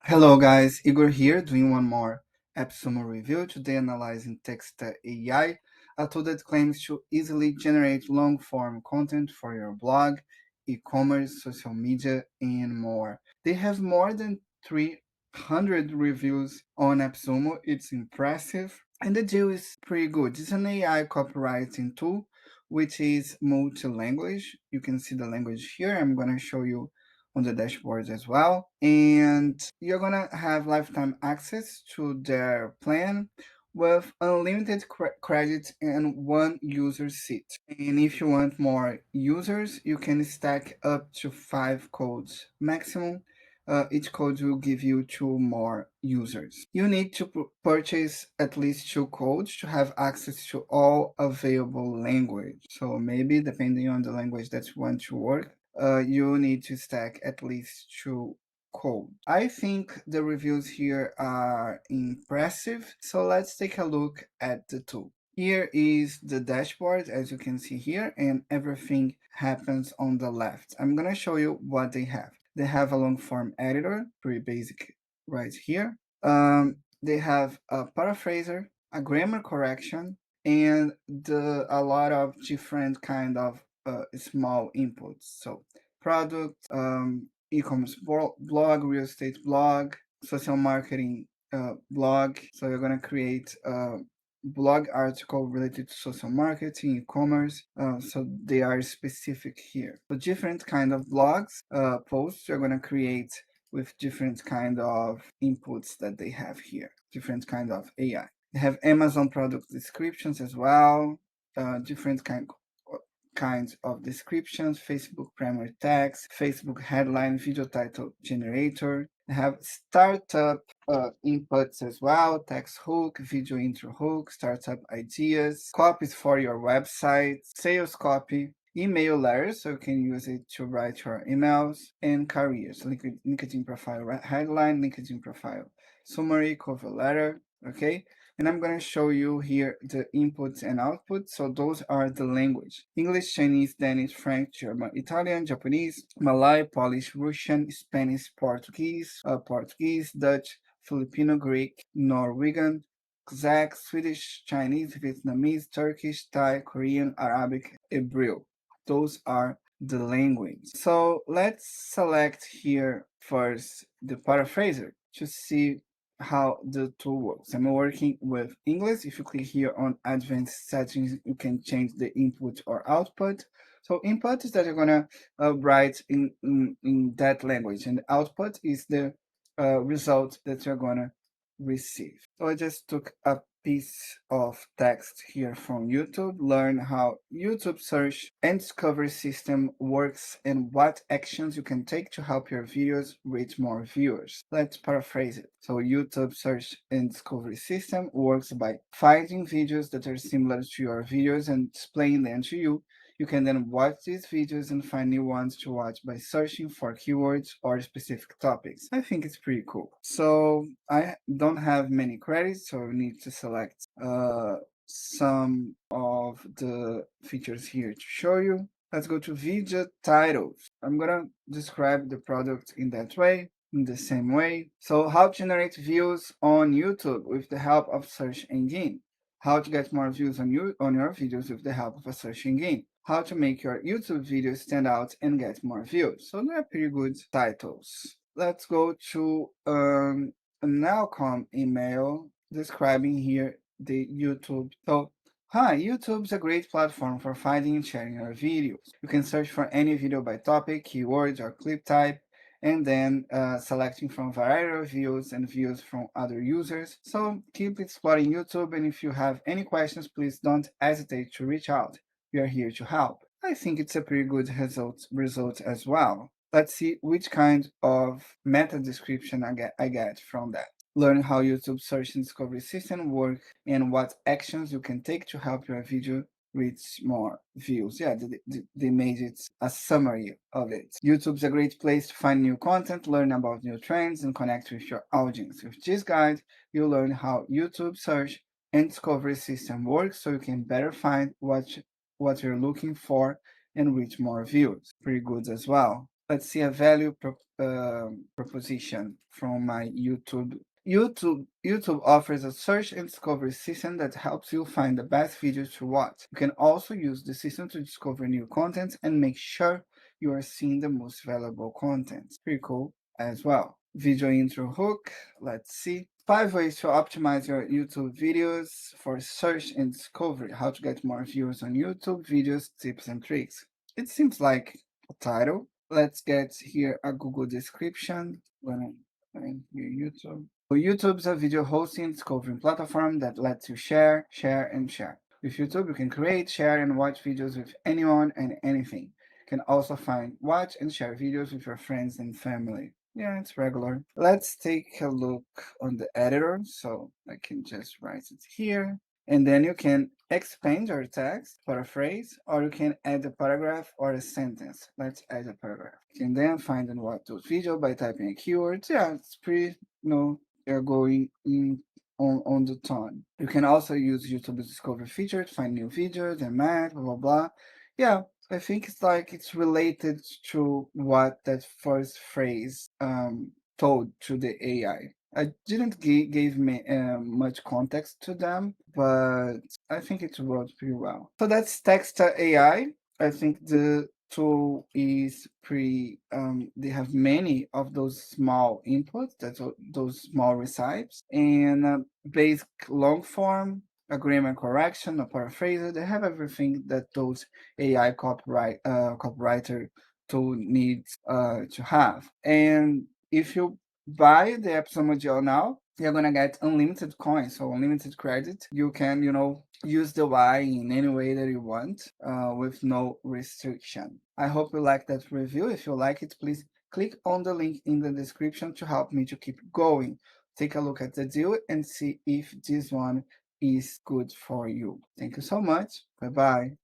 Hello guys, Igor here doing one more AppSumo review. Today analyzing Texta AI, a tool that claims to easily generate long-form content for your blog, e-commerce, social media, and more. They have more than 300 reviews on AppSumo. It's impressive. And the deal is pretty good. It's an AI copywriting tool which is multi-language. You can see the language here. I'm going to show you on the dashboard as well. And you're gonna have lifetime access to their plan with unlimited credits and one user seat. And if you want more users, you can stack up to 5 codes maximum. Each code will give you 2 more users. You need to purchase at least 2 codes to have access to all available language. So maybe depending on the language that you want to work, you need to stack at least 2 code. I think the reviews here are impressive, so let's take a look at the tool. Here is the dashboard, as you can see here, and everything happens on the left. I'm gonna show you what they have. They have a long form editor, pretty basic right here. They have a paraphraser, a grammar correction, and a lot of different kind of small inputs. So product, e-commerce blog, real estate blog, social marketing blog. So you're gonna create a blog article related to social marketing, e-commerce. So they are specific here. So different kind of blogs, posts you're gonna create with different kind of inputs that they have here, different kind of AI. They have Amazon product descriptions as well, different kinds of descriptions, Facebook primary text, Facebook headline, video title generator. They have startup inputs as well, text hook, video intro hook, startup ideas, copies for your website, sales copy, email letters, so you can use it to write your emails, and careers, LinkedIn profile headline, LinkedIn profile summary, cover letter, okay? And I'm going to show you here the inputs and outputs. So those are the language: English, Chinese, Danish, French, German, Italian, Japanese, Malay, Polish, Russian, Spanish, Portuguese, Dutch, Filipino, Greek, Norwegian, Kazakh, Swedish, Chinese, Vietnamese, Turkish, Thai, Korean, Arabic, Hebrew. Those are the language. So let's select here first the paraphraser to see how the tool works. I'm working with English. If you click here on advanced settings, you can change the input or output. So input is that you're gonna write in that language, and output is the result that you're gonna receive. So I just took a piece of text here from YouTube, learn how YouTube search and discovery system works and what actions you can take to help your videos reach more viewers. Let's paraphrase it. So YouTube search and discovery system works by finding videos that are similar to your videos and displaying them to you. You can then watch these videos and find new ones to watch by searching for keywords or specific topics. I think it's pretty cool. So I don't have many credits, so I need to select some of the features here to show you. Let's go to video titles. I'm gonna describe the product in that way, in the same way. So how to generate views on YouTube with the help of search engine. How to get more views on your videos with the help of a search engine. How to make your YouTube videos stand out and get more views. So they're pretty good titles. Let's go to an outcome email describing here the YouTube. So, hi, YouTube's a great platform for finding and sharing your videos. You can search for any video by topic, keywords, or clip type, and then selecting from variety of views and views from other users. So keep exploring YouTube, and if you have any questions, please don't hesitate to reach out. We are here to help. I think it's a pretty good result as well. Let's see which kind of meta description I get from that. Learn how YouTube search and discovery system work and what actions you can take to help your video reach more views. Yeah, they made it a summary of it. YouTube's a great place to find new content, learn about new trends, and connect with your audience. With this guide, you'll learn how YouTube search and discovery system works so you can better find what you're looking for and reach more views. Pretty good as well. Let's see a value proposition from my YouTube. YouTube offers a search and discovery system that helps you find the best videos to watch. You can also use the system to discover new content and make sure you are seeing the most valuable content. Pretty cool as well. Video intro hook. Let's see. 5 ways to optimize your YouTube videos for search and discovery. How to get more views on YouTube videos, tips and tricks. It seems like a title. Let's get here a Google description. When I'm here, YouTube. So YouTube's a video hosting discovering platform that lets you share, and share. With YouTube, you can create, share, and watch videos with anyone and anything. You can also find, watch, and share videos with your friends and family. Yeah, it's regular. Let's take a look on the editor. So I can just write it here. And then you can expand your text, paraphrase, or you can add a paragraph or a sentence. Let's add a paragraph. You can then find and watch those videos by typing a keyword. Yeah, it's pretty, you're going in on the tone. You can also use YouTube's discovery feature to find new videos and map, blah, blah, blah. Yeah, I think it's like it's related to what that first phrase told to the AI. I didn't give me much context to them, but I think it worked pretty well. So that's Texta AI. I think the tool is pretty, they have many of those small inputs, those small recipes, and basic long form, a grammar correction, a paraphrase. They have everything that those AI copywriter tool needs to have. And if you buy the AppSumo deal now, you're gonna get unlimited coins, so unlimited credit. You can, use the Y in any way that you want, with no restriction. I hope you like that review. If you like it, please click on the link in the description to help me to keep going. Take a look at the deal and see if this one is good for you. Thank you so much. Bye bye.